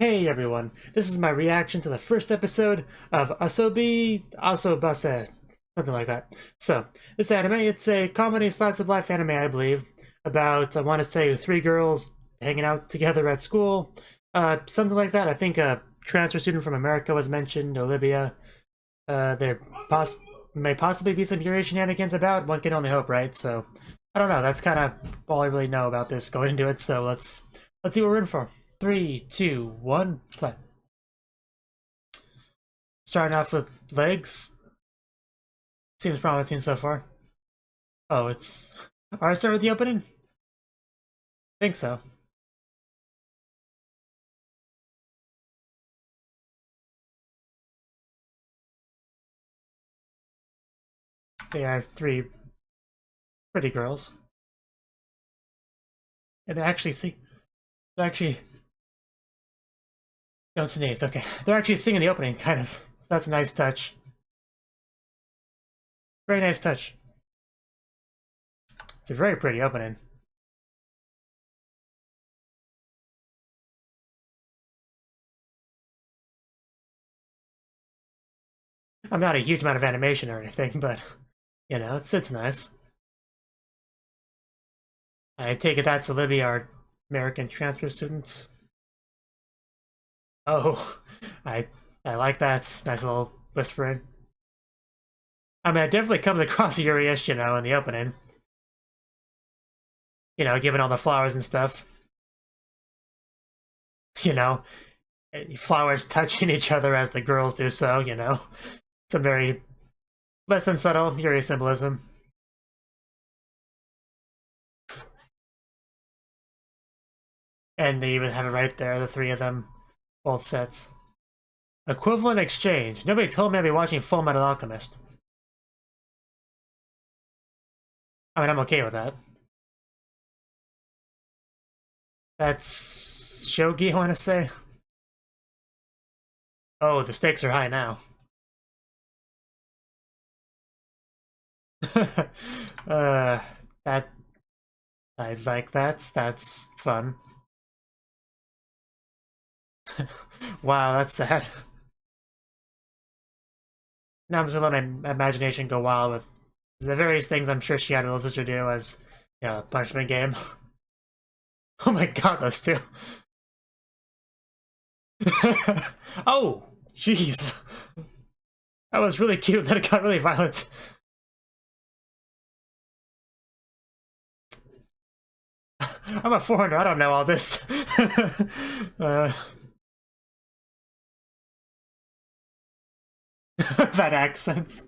Hey everyone, this is my reaction to the first episode of Asobi Asobase, something like that. So, this anime, it's a comedy slice of life anime, I believe, about, I want to say, three girls hanging out together at school, something like that. I think a transfer student from America was mentioned, Olivia. There may possibly be some Eurasian shenanigans about, one can only hope, right? So, I don't know, that's kind of all I really know about this going into it, so let's see what we're in for. 3, 2, 1, play. Starting off with legs. Seems promising so far. Oh, it's... Alright, start with the opening? Think so. They are three pretty girls. And they're actually they're actually... Don't sneeze, okay. They're actually singing the opening, kind of. That's a nice touch. Very nice touch. It's a very pretty opening. I'm not a huge amount of animation or anything, but, you know, it's nice. I take it that's Olivia, our American transfer students. Oh, I like that. Nice little whispering. I mean, it definitely comes across Yuri-ish, you know, in the opening. You know, giving all the flowers and stuff. You know, flowers touching each other as the girls do so, you know. Some very less than subtle Yuri symbolism. And they even have it right there, the three of them. Both sets. Equivalent exchange. Nobody told me I'd be watching Full Metal Alchemist. I mean, I'm okay with that. That's shogi, I want to say. Oh, the stakes are high now. That I like that. That's fun. Wow, that's sad. Now I'm just gonna let my imagination go wild with the various things I'm sure she had a little sister do as, you know, punishment game. Oh my god, those two. Oh, jeez. That was really cute, then it got really violent. I'm a foreigner, I don't know all this. That accent.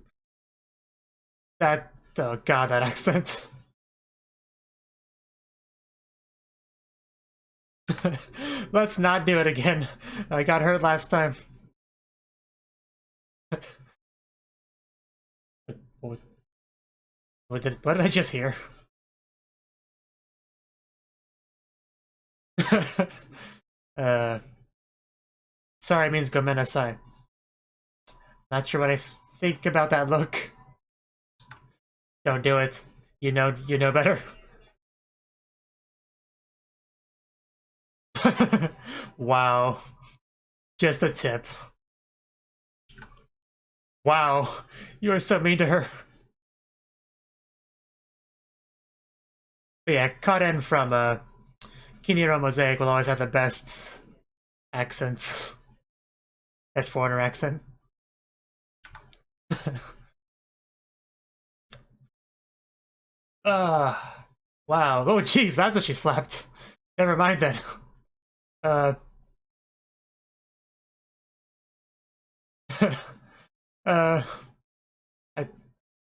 Oh god, that accent. Let's not do it again. I got hurt last time. What did I just hear? uh, sorry means gomenasai. Not sure what I think about that look. Don't do it. You know better. Wow. Just a tip. Wow. You are so mean to her. But yeah, Karen from Kiniro Mosaic will always have the best accents. Best foreigner accent. Wow. Oh, jeez, that's what she slapped. Never mind then. Uh. uh.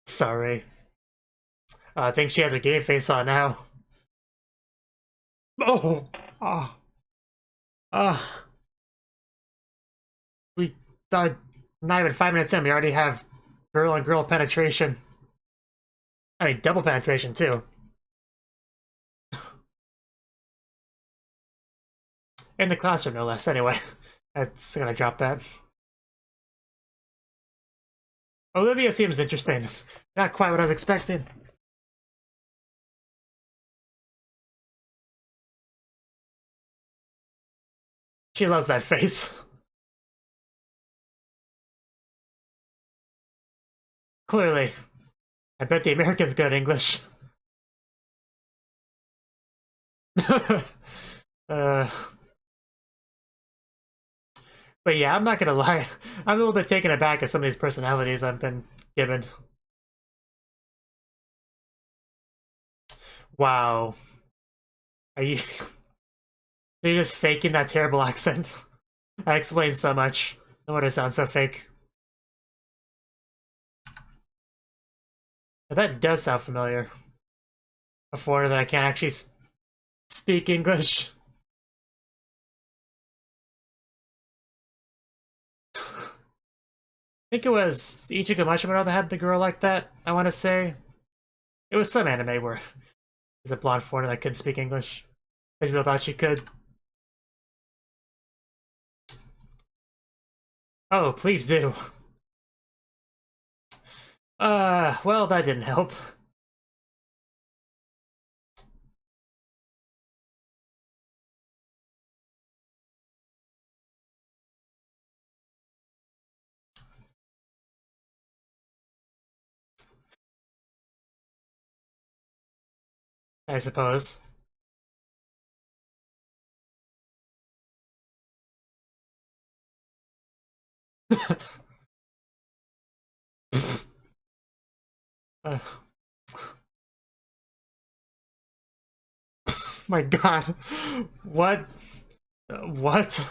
Sorry. I think she has her game face on now. Oh! Ah. Ah. We not even 5 minutes in, we already have girl on girl penetration. I mean, double penetration too. In the classroom, no less. Anyway, that's gonna drop that. Olivia seems interesting. Not quite what I was expecting. She loves that face. Clearly. I bet the Americans good at English. uh, but yeah, I'm not gonna lie. I'm a little bit taken aback at some of these personalities I've been given. Wow. Are you... Are you just faking that terrible accent? That explains so much. No wonder it sounds so fake. But that does sound familiar. A foreigner that I can't actually speak English. I think it was Ichigo Mashimoto that had the girl like that, I want to say. It was some anime where there's a blonde foreigner that couldn't speak English. But people thought she could. Oh, please do. Well, that didn't help. I suppose. uh, my god. What? What?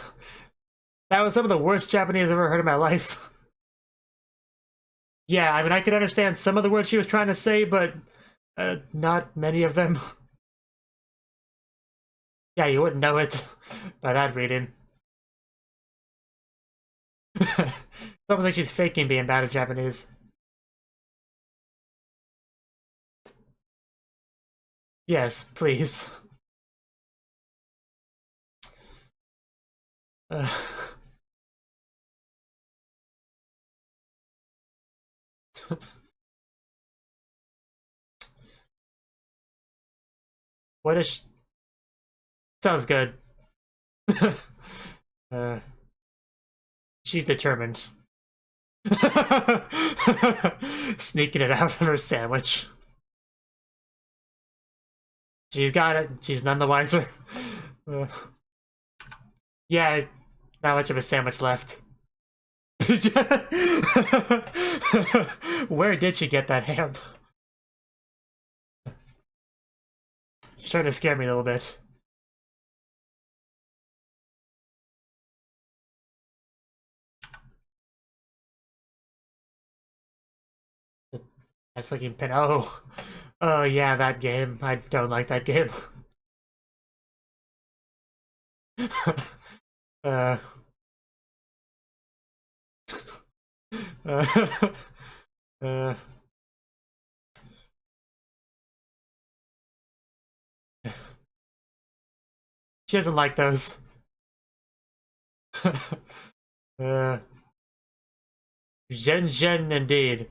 That was some of the worst Japanese I've ever heard in my life. Yeah, I mean, I could understand some of the words she was trying to say, but not many of them. Yeah, you wouldn't know it by that reading. Sounds like she's faking being bad at Japanese. Yes, please. Uh, what is... Sounds good. uh, she's determined. Sneaking it out of her sandwich. She's got it. She's none the wiser. Yeah, not much of a sandwich left. Where did she get that ham? She's trying to scare me a little bit. Nice looking pin. Oh. Oh yeah, that game. I don't like that game. uh, uh, she doesn't like those. Zhen Zhen indeed.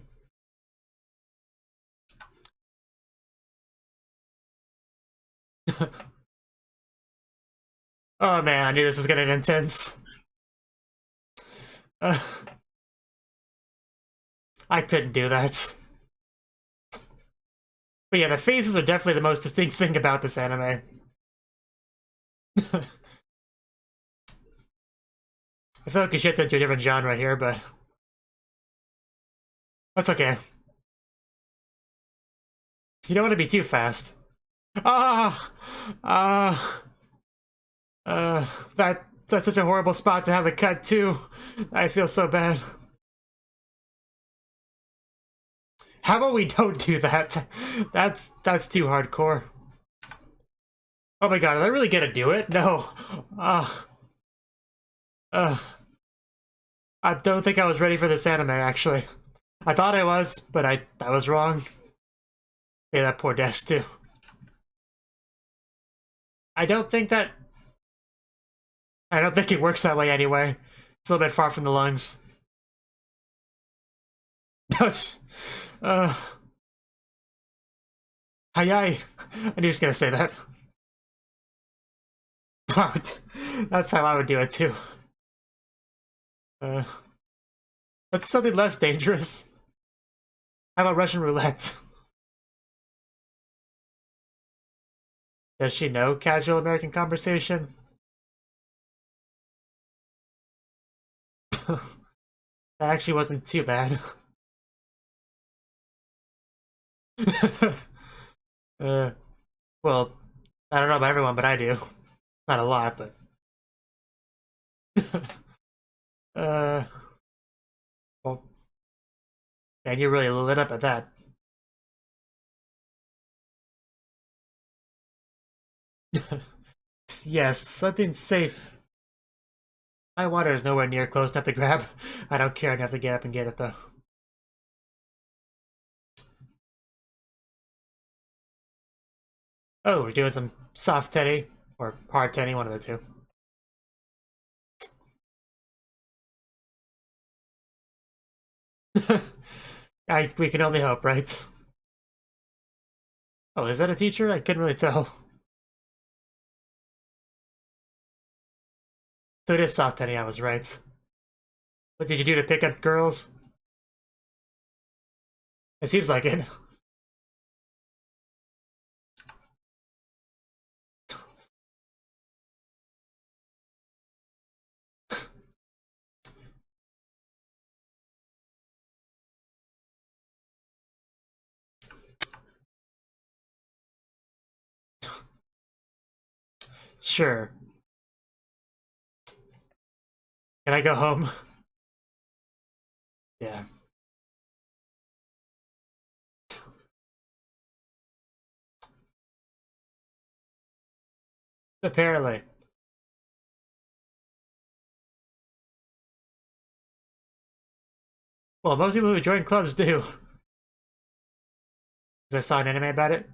Oh man, I knew this was getting intense. I couldn't do that. But yeah, the faces are definitely the most distinct thing about this anime. I feel like we shift into a different genre here, but that's okay. You don't want to be too fast. Ah! That's such a horrible spot to have a cut too. I feel so bad. How about we don't do that? That's too hardcore. Oh my god, are they really gonna do it? No. I don't think I was ready for this anime, actually. I thought I was, but I was wrong. Yeah, that poor desk too. I don't think it works that way anyway. It's a little bit far from the lungs. Hayai. I knew he was gonna say that. That's how I would do it too. That's something less dangerous. How about Russian roulette? Does she know casual American conversation? That actually wasn't too bad. uh, well, I don't know about everyone, but I do. Not a lot, but. uh, well, man, you're really lit up at that. Yes, something safe. My water is nowhere near close enough to grab. I don't care enough to get up and get it, though. Oh, we're doing some soft teddy, or hard teddy, one of the two. We can only hope, right? Oh, is that a teacher? I couldn't really tell. So it is soft teddy, I was right. What did you do to pick up girls? It seems like it. Sure. Can I go home? Yeah. Apparently. Well, most people who join clubs do. Because I saw an anime about it.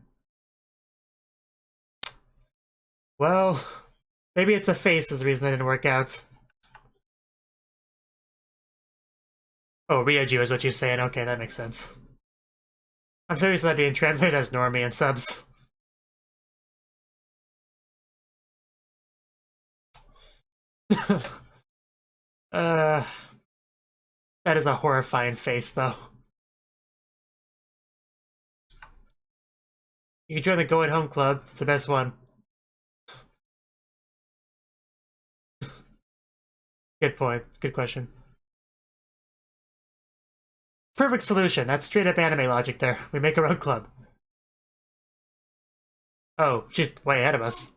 Well, maybe it's a face is the reason that didn't work out. Oh, Ryuju is what you're saying. Okay, that makes sense. I'm so used to that being translated as normie in subs. uh, that is a horrifying face, though. You can join the Going Home Club. It's the best one. Good point. Good question. Perfect solution. That's straight up anime logic there. We make our own club. Oh, she's way ahead of us.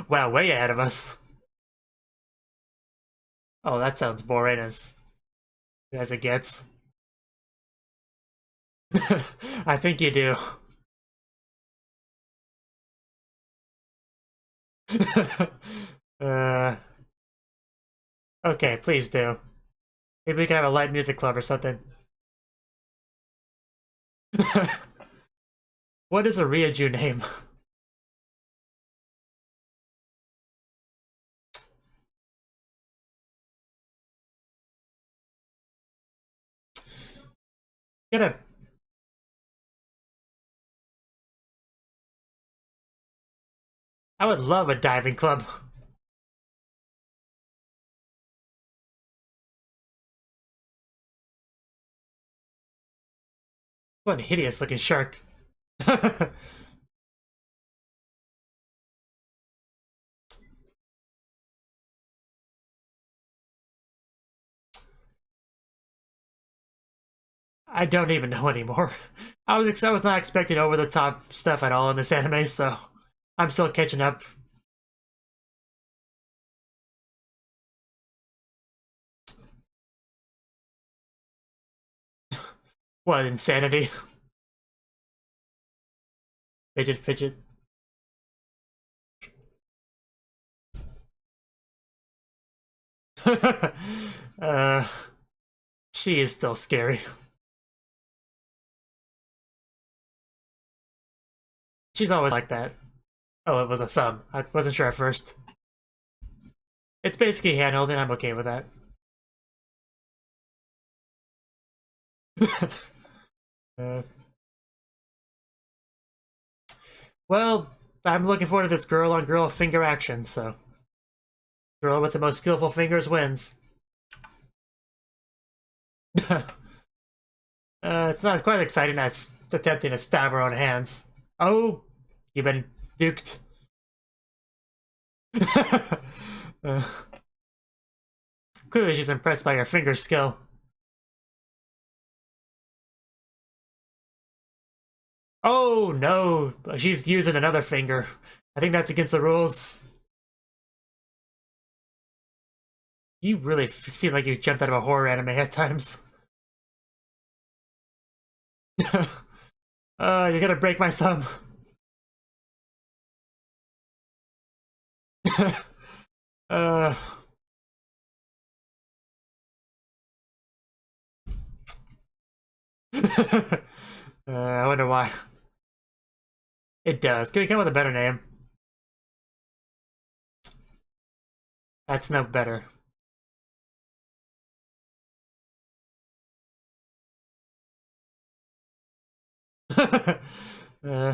Wow, way ahead of us. Oh, that sounds boring as it gets. I think you do. uh, okay, please do. Maybe we can have a light music club or something. What is a Ryuju name? Get a. I would love a diving club. What a hideous looking shark. I don't even know anymore. I was not expecting over the top stuff at all in this anime, so I'm still catching up. What insanity? Fidget, fidget. uh, she is still scary. She's always like that. Oh, it was a thumb. I wasn't sure at first. It's basically handheld, and I'm okay with that. uh, well, I'm looking forward to this girl-on-girl finger action, so... Girl with the most skillful fingers wins. It's not quite exciting as attempting to stab her own hands. Oh! You've been duked. uh, Clearly she's impressed by your finger skill. Oh no! She's using another finger. I think that's against the rules. You really seem like you jumped out of a horror anime at times. You're gonna break my thumb. uh... I wonder why. It does. Could we come up with a better name? That's no better. uh,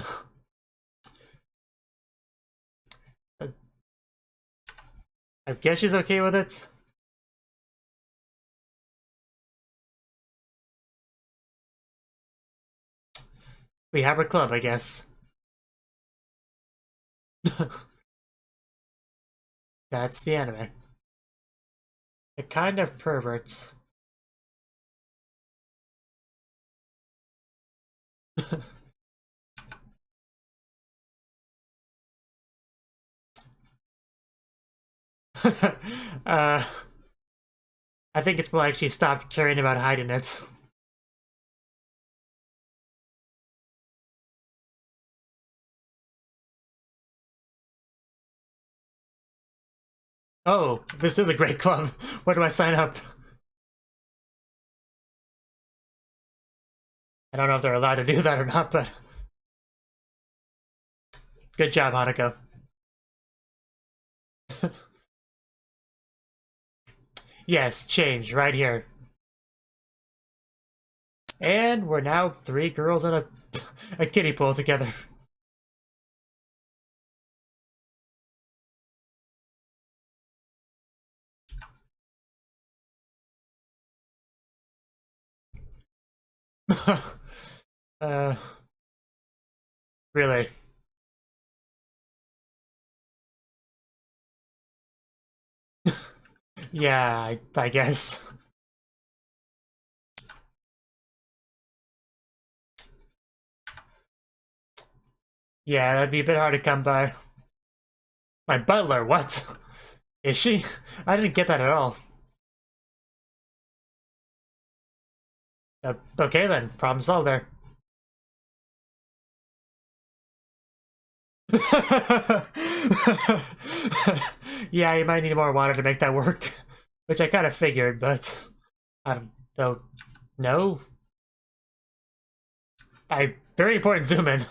I guess she's okay with it. We have her club, I guess. That's the anime. The kind of perverts. I think it's more like she stopped caring about hiding it. Oh, this is a great club. Where do I sign up? I don't know if they're allowed to do that or not, but... Good job, Hanako. Yes, change, right here. And we're now 3 girls in a kiddie pool together. uh, really? Yeah, I guess. Yeah, that'd be a bit hard to come by. My butler, what? Is she? I didn't get that at all. Okay then, problem solved there. Yeah, you might need more water to make that work. Which I kind of figured, but... I don't know. Very important zoom in. I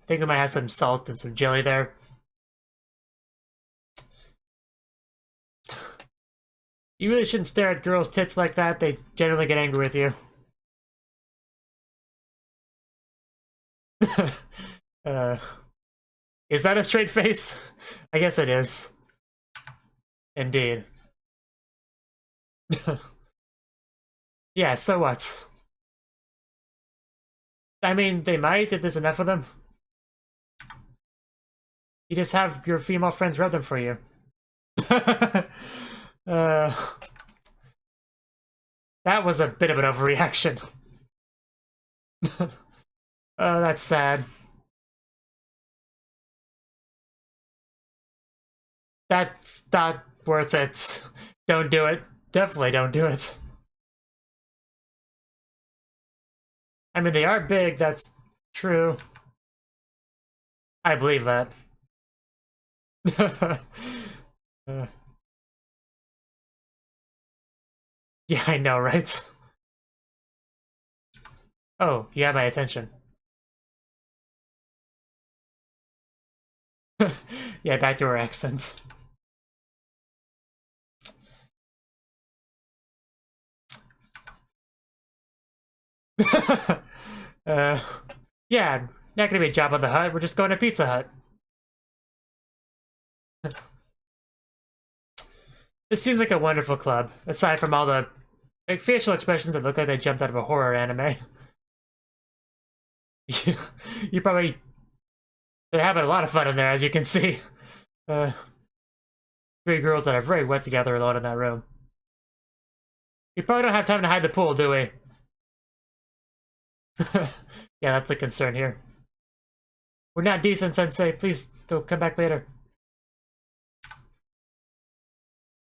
think we might have some salt and some jelly there. You really shouldn't stare at girls' tits like that. They generally get angry with you. Is that a straight face? I guess it is. Indeed. Yeah, so what? I mean, they might if there's enough of them. You just have your female friends rub them for you. That was a bit of an overreaction. Oh, that's sad. That's not worth it. Don't do it. Definitely don't do it. I mean, they are big, that's true. I believe that. uh, yeah, I know, right? Oh, you have my attention. Yeah, back to her accent. uh, yeah, Not gonna be Jabba the Hutt, we're just going to Pizza Hut. This seems like a wonderful club, aside from all the like, facial expressions that look like they jumped out of a horror anime. You probably... They're having a lot of fun in there, as you can see. Three girls that are very wet together alone in that room. We probably don't have time to hide the pool, do we? Yeah, that's the concern here. We're not decent, Sensei. Please go come back later.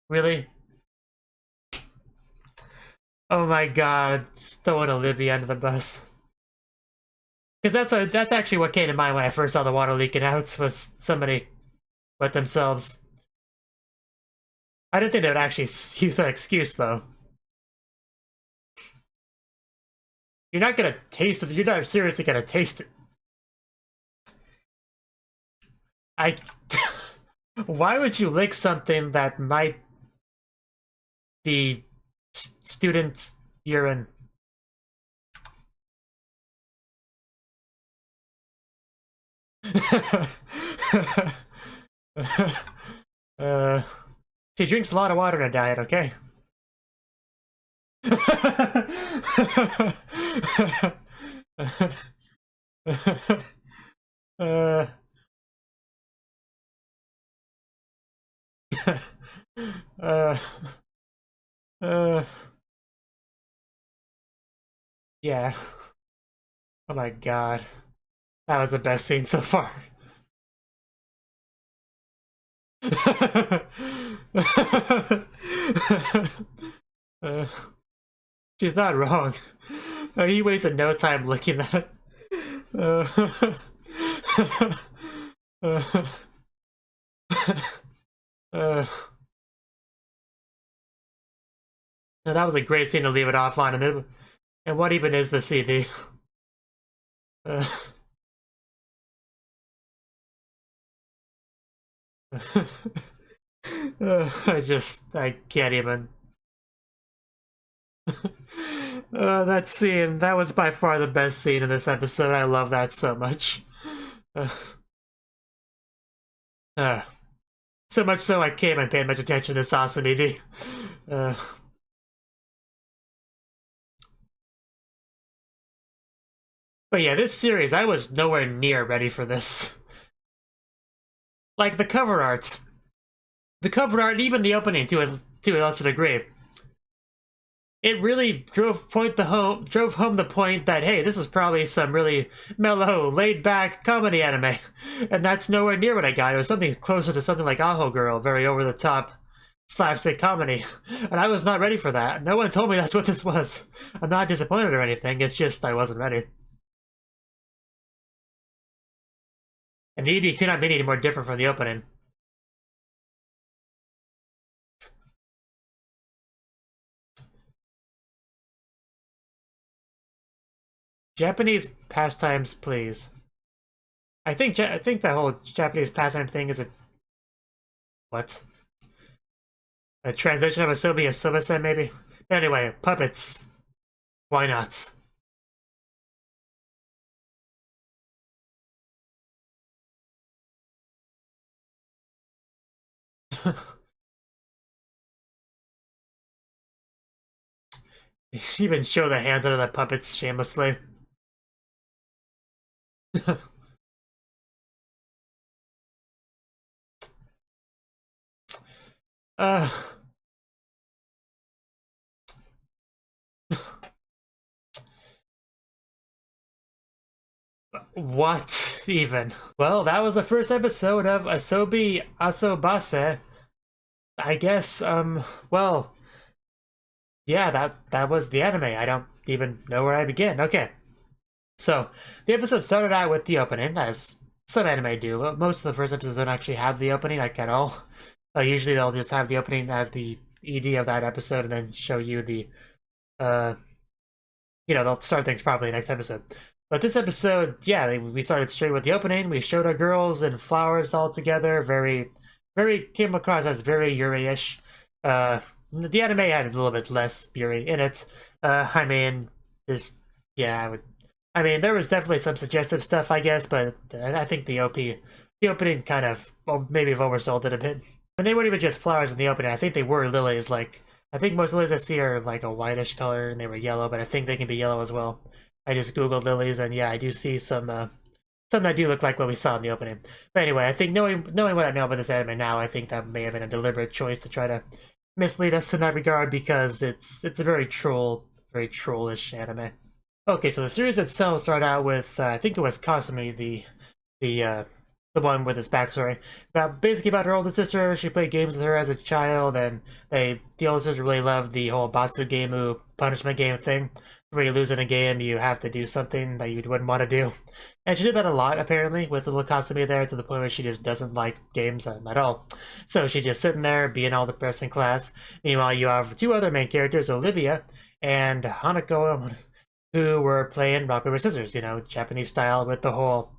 Really? Oh my god, throwing Olivia under the bus. Because that's actually what came to mind when I first saw the water leaking out, was somebody wet themselves. I didn't think they would actually use that excuse, though. You're not gonna taste it. You're not seriously gonna taste it. Why would you lick something that might be student urine? She drinks a lot of water in her diet, okay? Yeah. Oh my god. That was the best scene so far. She's not wrong. He wasted no time looking at. That was a great scene to leave it off on. And what even is the CD? I can't even. That scene, that was by far the best scene in this episode. I love that so much. So much so I can't even pay much attention to Sasami. But yeah, this series, I was nowhere near ready for this. Like, the cover art. The cover art, and even the opening to a lesser degree. It really drove home the point that, hey, this is probably some really mellow, laid-back comedy anime. And that's nowhere near what I got. It was something closer to something like Aho Girl, very over-the-top slapstick comedy. And I was not ready for that. No one told me that's what this was. I'm not disappointed or anything, it's just I wasn't ready. And the ED could not be any more different from the opening. Japanese pastimes, please. I think that whole Japanese pastime thing is a... What? A translation of Asobi Asobase, maybe? Anyway, puppets. Why not? Even show the hands under the puppets shamelessly. What even? Well, that was the first episode of Asobi Asobase. I guess, well, yeah, that was the anime. I don't even know where I begin. Okay. So, the episode started out with the opening, as some anime do. But most of the first episodes don't actually have the opening, like, at all. Usually they'll just have the opening as the ED of that episode and then show you the, they'll start things properly next episode. But this episode, yeah, we started straight with the opening. We showed our girls and flowers all together. Came across as very Yuri-ish. The anime had a little bit less Yuri in it. I mean, there's, yeah, I mean, there was definitely some suggestive stuff, I guess, but I think the opening kind of, well, maybe have oversold it a bit. And they weren't even just flowers in the opening. I think they were lilies. Like, I think most lilies I see are like a whitish color, and they were yellow, but I think they can be yellow as well. I just googled lilies, and yeah, I do see some that do look like what we saw in the opening. But anyway, I think knowing what I know about this anime now, I think that may have been a deliberate choice to try to mislead us in that regard, because it's a very trollish anime. Okay, so the series itself started out with I think it was Kasumi, the one with his backstory, basically about her older sister. She played games with her as a child, and the older sister really loved the whole Batsu Gameu punishment game thing. Where you lose in a game, you have to do something that you wouldn't want to do. And she did that a lot, apparently, with little Kasumi there, to the point where she just doesn't like games at all. So she's just sitting there, being all depressed in class. Meanwhile, you have two other main characters, Olivia and Hanako, who were playing rock, paper, scissors, Japanese style, with the whole,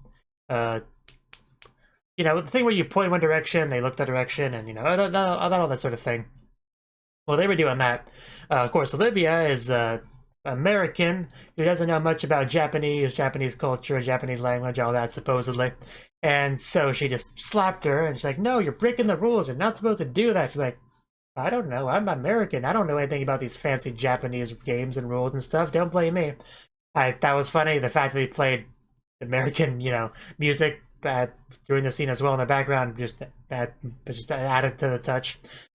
the thing where you point one direction, they look that direction, and, all that sort of thing. Well, they were doing that. Of course, Olivia is American who doesn't know much about Japanese culture, Japanese language, all that, supposedly. And so she just slapped her, and she's like, no, you're breaking the rules, you're not supposed to do that. She's like, I don't know, I'm American, I don't know anything about these fancy Japanese games and rules and stuff, don't blame me. That was funny, the fact that they played American, music during the scene as well in the background, just added to the touch.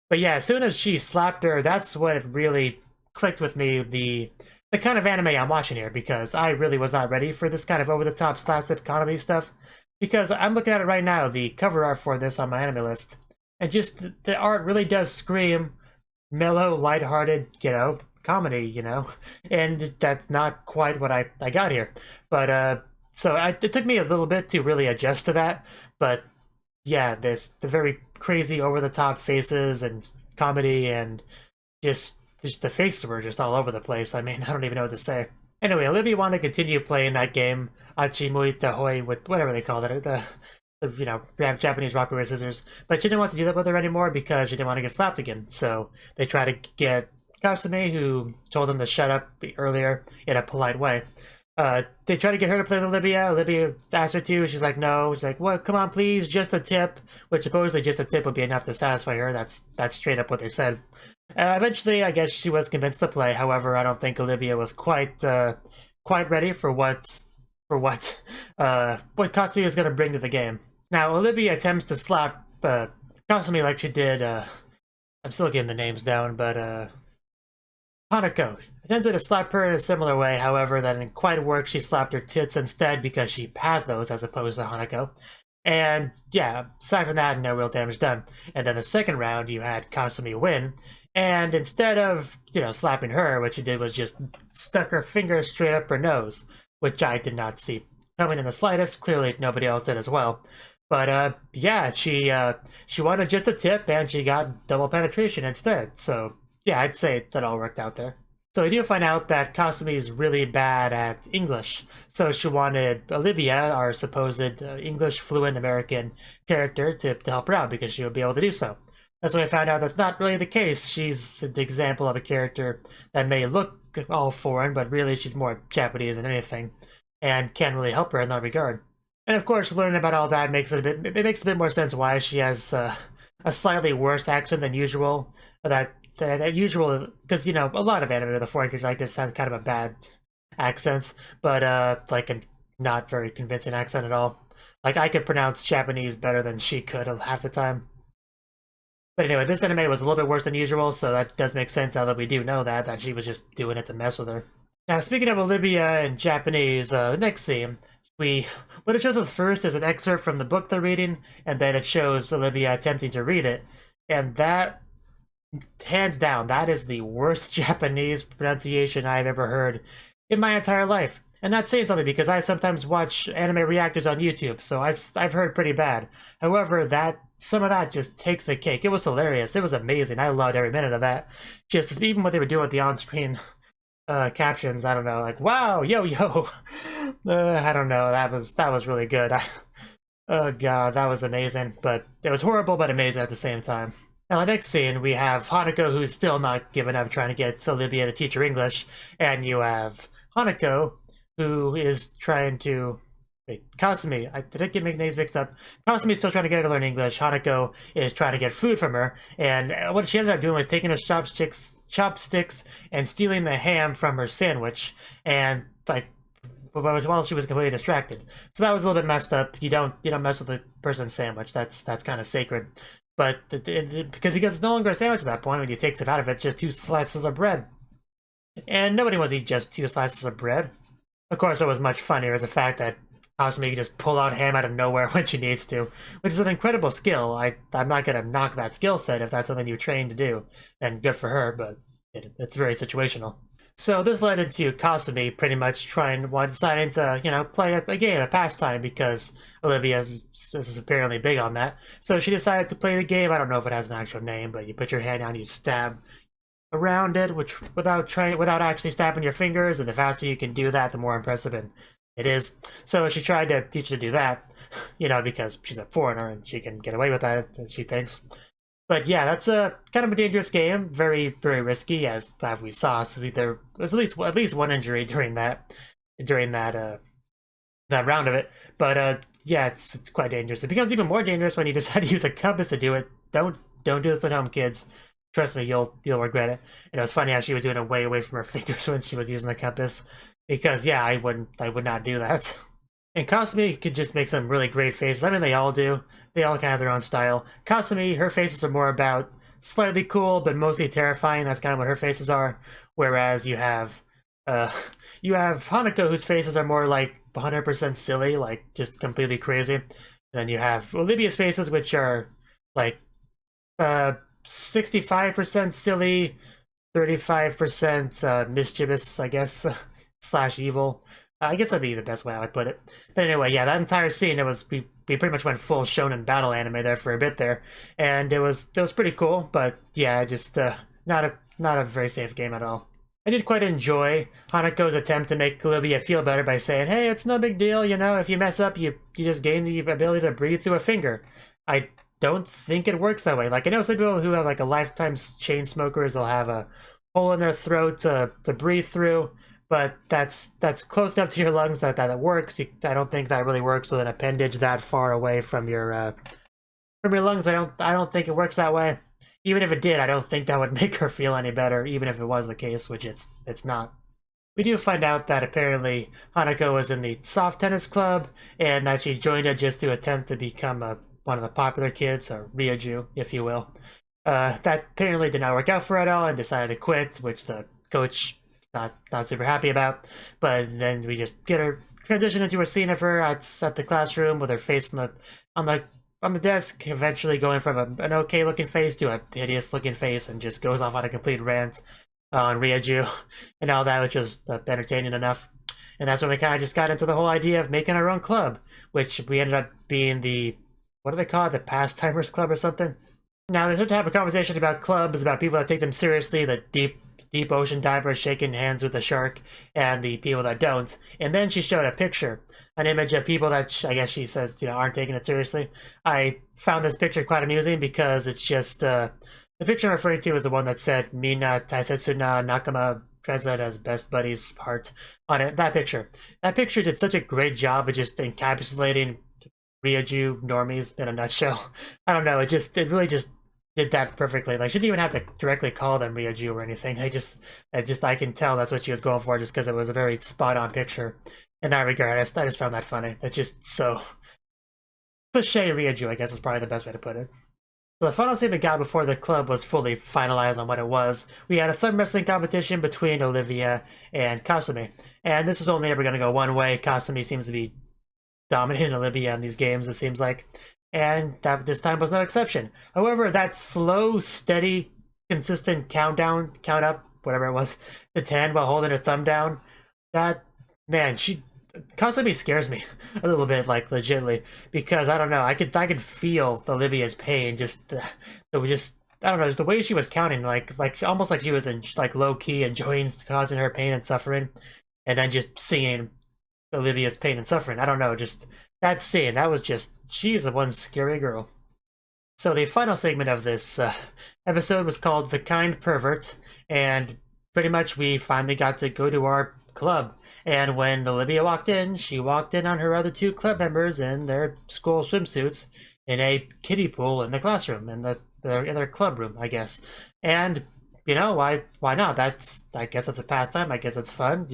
But yeah, as soon as she slapped her, that's when it really clicked with me, the kind of anime I'm watching here, because I really was not ready for this kind of over-the-top slapstick comedy stuff. Because I'm looking at it right now, the cover art for this on MyAnimeLIst, and just the art really does scream mellow, lighthearted, comedy, and that's not quite what I got here. But so it took me a little bit to really adjust to that. But yeah, the very crazy, over-the-top faces and comedy, and just the faces were just all over the place. I mean, I don't even know what to say. Anyway, Olivia wanted to continue playing that game, Achimui Tahoi, with whatever they called it, the Japanese rock, paper, scissors. But she didn't want to do that with her anymore because she didn't want to get slapped again. So they tried to get Kasumi, who told them to shut up earlier, in a polite way. They tried to get her to play with Olivia. Olivia asked her to. She's like, no. She's like, what? Come on, please, just a tip. Which supposedly just a tip would be enough to satisfy her. That's straight up what they said. Eventually, I guess she was convinced to play. However, I don't think Olivia was quite ready for what Kasumi was going to bring to the game. Now, Olivia attempts to slap Kasumi like she did. I'm still getting the names down, but Hanako attempted to slap her in a similar way. However, that didn't quite work. She slapped her tits instead because she passed those as opposed to Hanako. And yeah, aside from that, no real damage done. And then the second round, you had Kasumi win. And instead of, slapping her, what she did was just stuck her finger straight up her nose, which I did not see coming in the slightest. Clearly, nobody else did as well. But yeah, she wanted just a tip, and she got double penetration instead. So yeah, I'd say that all worked out there. So we do find out that Kasumi is really bad at English, so she wanted Olivia, our supposed English fluent American character, to help her out because she would be able to do so. That's when we found out that's not really the case. She's the example of a character that may look all foreign, but really she's more Japanese than anything, and can't really help her in that regard. And of course, learning about all that makes it makes a bit more sense why she has a slightly worse accent than usual. That usual, because a lot of anime, the foreign characters like this have kind of a bad accents, but like a not very convincing accent at all. Like, I could pronounce Japanese better than she could half the time. But anyway, this anime was a little bit worse than usual, so that does make sense now that we do know that she was just doing it to mess with her. Now, speaking of Olivia in Japanese, the next scene, what it shows us first is an excerpt from the book they're reading, and then it shows Olivia attempting to read it. And that, hands down, that is the worst Japanese pronunciation I've ever heard in my entire life. And that's saying something, because I sometimes watch anime reactors on YouTube, so I've heard pretty bad. However, some of that just takes the cake. It was hilarious. It was amazing. I loved every minute of that. Just even what they were doing with the on-screen captions. I don't know, like, wow, yo. I don't know. That was really good. Oh god, that was amazing. But it was horrible, but amazing at the same time. Now, the next scene, we have Hanako, who's still not giving up trying to get Olivia to teach her English, and you have Hanako, who is trying to... Wait, Kasumi. Did I get my names mixed up? Kasumi's still trying to get her to learn English. Hanako is trying to get food from her. And what she ended up doing was taking her chopsticks and stealing the ham from her sandwich. And, like, while she was completely distracted. So that was a little bit messed up. You don't mess with a person's sandwich. That's kind of sacred. But because it's no longer a sandwich at that point, when you take it out of it, it's just 2 slices of bread. And nobody wants to eat just 2 slices of bread. Of course, what was much funnier is the fact that Kasumi can just pull out ham out of nowhere when she needs to, which is an incredible skill. I'm not going to knock that skill set if that's something you train to do, and good for her, but it's very situational. So this led into Kasumi pretty much deciding to, play a game, a pastime, because Olivia is apparently big on that. So she decided to play the game. I don't know if it has an actual name, but you put your hand down, you stab around it, which without actually stabbing your fingers, and the faster you can do that, the more impressive it is. So she tried to teach her to do that, because she's a foreigner and she can get away with that, as she thinks. But yeah, that's a kind of a dangerous game, very, very risky, as we saw. So there was at least one injury during that round of it. But yeah, it's quite dangerous. It becomes even more dangerous when you decide to use a compass to do it. Don't do this at home, kids. Trust me, you'll regret it. And it was funny how she was doing it way away from her fingers when she was using the compass. Because yeah, I would not do that. And Kasumi could just make some really great faces. I mean, they all do. They all kind of have their own style. Kasumi, her faces are more about slightly cool, but mostly terrifying. That's kind of what her faces are. Whereas you have Hanako, whose faces are more like 100% silly, like just completely crazy. And then you have Olivia's faces, which are like 65% silly, 35% mischievous, I guess. / evil. I guess that'd be the best way I would put it. But anyway, yeah, that entire scene, we pretty much went full shonen battle anime there for a bit there, and it was pretty cool. But yeah, just not a very safe game at all. I did quite enjoy Hanako's attempt to make Olivia feel better by saying, "Hey, it's no big deal, if you mess up, you just gain the ability to breathe through a finger." I don't think it works that way. Like, I know some people who have like a lifetime chain smokers, they'll have a hole in their throat to breathe through. But that's close enough to your lungs that it works. I don't think that really works with an appendage that far away from your lungs. I don't think it works that way. Even if it did, I don't think that would make her feel any better, even if it was the case, which it's not. We do find out that apparently Hanako was in the soft tennis club, and that she joined it just to attempt to become one of the popular kids, or Ryuju, if you will. That apparently did not work out for her at all, and decided to quit, which the coach not super happy about. But then we just get her transition into a scene of her at the classroom with her face on the desk, eventually going from an okay looking face to a hideous looking face, and just goes off on a complete rant on Ryuju and all that, which was entertaining enough. And that's when we kind of just got into the whole idea of making our own club, which we ended up being what do they call it, the Pastimers Club or something. Now they start to have a conversation about clubs, about people that take them seriously, the deep ocean divers shaking hands with the shark, and the people that don't. And then she showed a picture, an image of people that I guess she says aren't taking it seriously. I found this picture quite amusing because it's just the picture I'm referring to is the one that said "Mina Taisetsu na Nakama," translated as "best buddies heart" on it. That picture did such a great job of just encapsulating Ryuju normies in a nutshell. I don't know, it really just did that perfectly. Like, she didn't even have to directly call them Ryuju or anything. I can tell that's what she was going for, just because it was a very spot-on picture in that regard. I just found that funny. It's just so cliche Ryuju, I guess is probably the best way to put it. So the final scene we got before the club was fully finalized on what it was. We had a thumb wrestling competition between Olivia and Kasumi, and this was only ever going to go one way. Kasumi seems to be dominating Olivia in these games, it seems like. And this time was no exception. However, that slow, steady, consistent count up, whatever it was, to 10 while holding her thumb down, Kasumi scares me a little bit, like, legitly, because I don't know, I could feel Olivia's pain, just I don't know, just the way she was counting, like almost like she was in like low key enjoying causing her pain and suffering, and then just seeing Olivia's pain and suffering. I don't know, just that scene, that was just, she's the one scary girl. So the final segment of this episode was called The Kind Pervert, and pretty much we finally got to go to our club. And when Olivia walked in, she walked in on her other two club members in their school swimsuits in a kiddie pool in the classroom, in their club room, I guess. And you know, why not? I guess that's a pastime. I guess it's fun.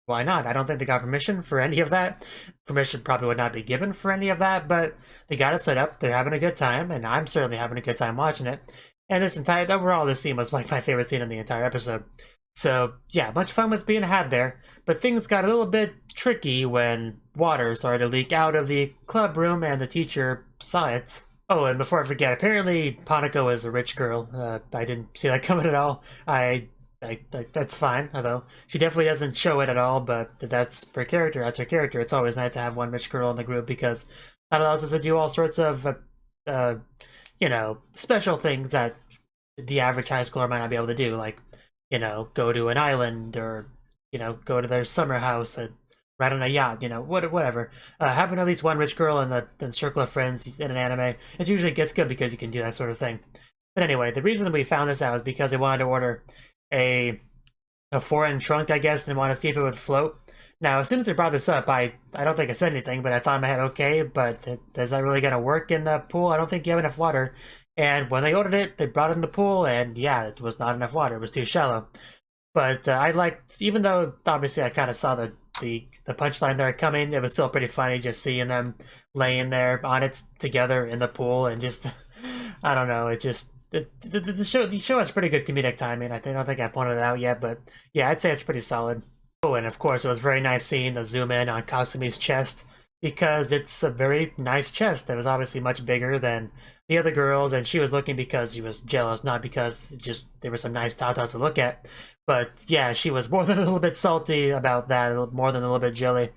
Why not? I don't think they got permission for any of that. Permission probably would not be given for any of that, but they got it set up. They're having a good time, and I'm certainly having a good time watching it. And overall, this scene was like my favorite scene in the entire episode. So yeah, much fun was being had there, but things got a little bit tricky when water started to leak out of the club room and the teacher saw it. Oh, and before I forget, apparently Ponko is a rich girl. I didn't see that coming at all. That's fine, although she definitely doesn't show it at all, but that's her character. That's her character. It's always nice to have one rich girl in the group because that allows us to do all sorts of, you know, special things that the average high schooler might not be able to do, like, you know, go to an island or, you know, go to their summer house and ride on a yacht, you know, whatever. Having at least one rich girl in the circle of friends in an anime, it usually gets good because you can do that sort of thing. But anyway, the reason that we found this out is because they wanted to order a foreign trunk, I guess, and want to see if it would float. Now, as soon as they brought this up, I don't think I said anything, but I thought in my head, okay, but is that really going to work in the pool? I don't think you have enough water. And when they ordered it, they brought it in the pool, and yeah, it was not enough water. It was too shallow. But I liked, even though obviously I kind of saw the punchline there coming, it was still pretty funny just seeing them laying there on it together in the pool, and just, I don't know, it just, the show has pretty good comedic timing. I don't think I pointed it out yet, but yeah, I'd say it's pretty solid. Oh, and of course, it was very nice seeing the zoom in on Kasumi's chest, because it's a very nice chest that was obviously much bigger than the other girls, and she was looking because she was jealous, not because just there were some nice tatas to look at. But yeah, she was more than a little bit salty about that, more than a little bit jelly.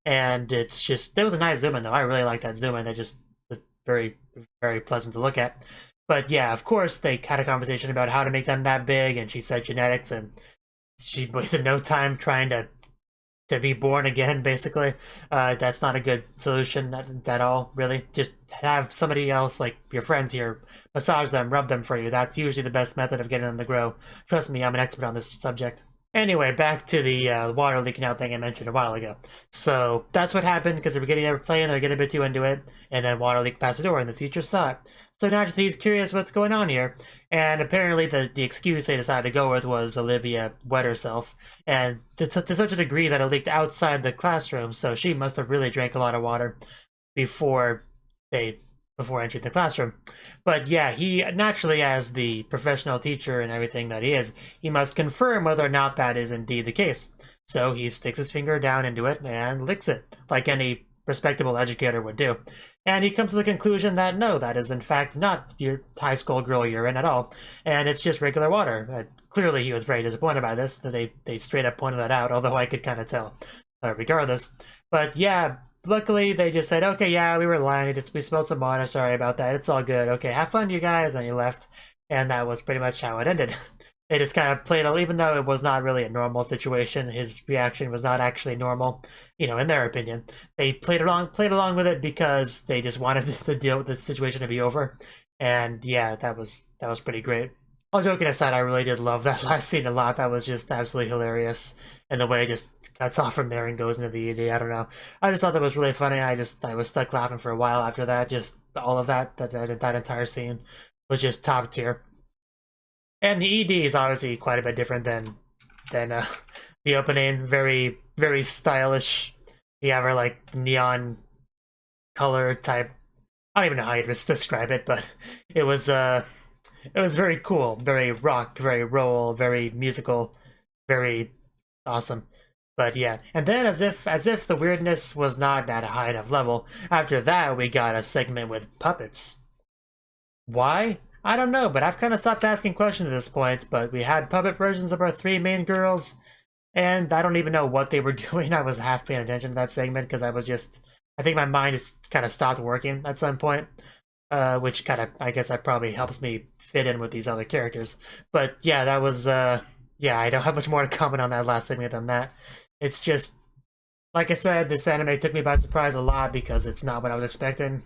And it's just, there was a nice zoom in though. I really like that zoom in. They're just very, very pleasant to look at. But yeah, of course, they had a conversation about how to make them that big, and she said genetics, and she wasted no time trying to be born again, basically. That's not a good solution at all, really. Just have somebody else, like your friends here, massage them, rub them for you. That's usually the best method of getting them to grow. Trust me, I'm an expert on this subject. Anyway, back to the water leaking out thing I mentioned a while ago. So that's what happened, because they were playing, they were getting a bit too into it, and then water leaked past the door, and the teacher saw it. So naturally he's curious what's going on here, and apparently the excuse they decided to go with was Olivia wet herself, and to such a degree that it leaked outside the classroom, so she must have really drank a lot of water before entering the classroom. But yeah, he naturally, as the professional teacher and everything that he is, he must confirm whether or not that is indeed the case. So he sticks his finger down into it and licks it, like any respectable educator would do. And he comes to the conclusion that no, that is in fact not your high school girl urine at all, and it's just regular water. Clearly he was very disappointed by this, that they straight up pointed that out, although I could kind of tell regardless. But yeah, luckily they just said, okay, yeah, we were lying, we spilled some water, sorry about that, it's all good, okay, have fun you guys, and he left. And that was pretty much how it ended. They just kind of played, even though it was not really a normal situation, his reaction was not actually normal, you know, in their opinion. They played along with it because they just wanted to deal with the situation to be over. And yeah, that was pretty great. All joking aside, I really did love that last scene a lot. That was just absolutely hilarious. And the way it just cuts off from there and goes into the ED, I don't know. I just thought that was really funny. I was stuck laughing for a while after that. Just all of that entire scene was just top tier. And the ED is obviously quite a bit different than the opening. Very, very stylish. You have her like neon color type. I don't even know how to describe it, but it was very cool, very rock, very roll, very musical, very awesome. But yeah, and then as if the weirdness was not at a high enough level, after that we got a segment with puppets. Why? I don't know, but I've kind of stopped asking questions at this point, but we had puppet versions of our three main girls, and I don't even know what they were doing. I was half paying attention to that segment because I think my mind just kind of stopped working at some point, which kind of, I guess that probably helps me fit in with these other characters. But yeah, that was, yeah, I don't have much more to comment on that last segment than that. It's just, like I said, this anime took me by surprise a lot because it's not what I was expecting.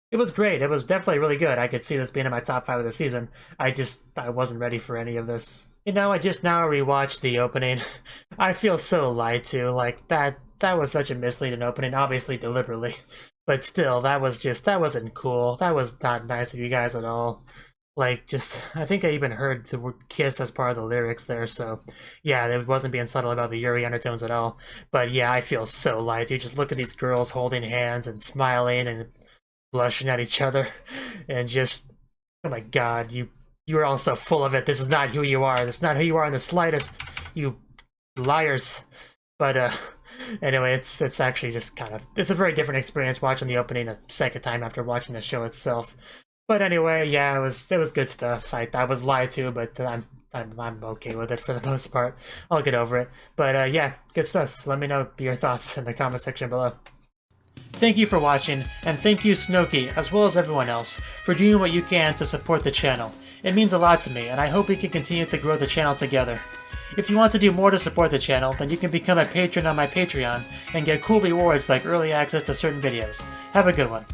It was great. It was definitely really good. I could see this being in my top 5 of the season. I wasn't ready for any of this. You know, I just now rewatched the opening. I feel so lied to. Like, that was such a misleading opening, obviously deliberately. But still, that wasn't cool. That was not nice of you guys at all. Like, just, I think I even heard the word kiss as part of the lyrics there, so yeah, it wasn't being subtle about the Yuri undertones at all. But yeah, I feel so light. You just look at these girls holding hands and smiling and blushing at each other, and just, oh my god, you're all so full of it. This is not who you are. This is not who you are in the slightest, you liars. But anyway, it's actually just kind of, it's a very different experience watching the opening a second time after watching the show itself. But anyway, yeah, it was good stuff. I was lied to, but I'm okay with it for the most part. I'll get over it. But yeah, good stuff. Let me know your thoughts in the comment section below. Thank you for watching, and thank you Cnouki, as well as everyone else, for doing what you can to support the channel. It means a lot to me, and I hope we can continue to grow the channel together. If you want to do more to support the channel, then you can become a patron on my Patreon and get cool rewards like early access to certain videos. Have a good one.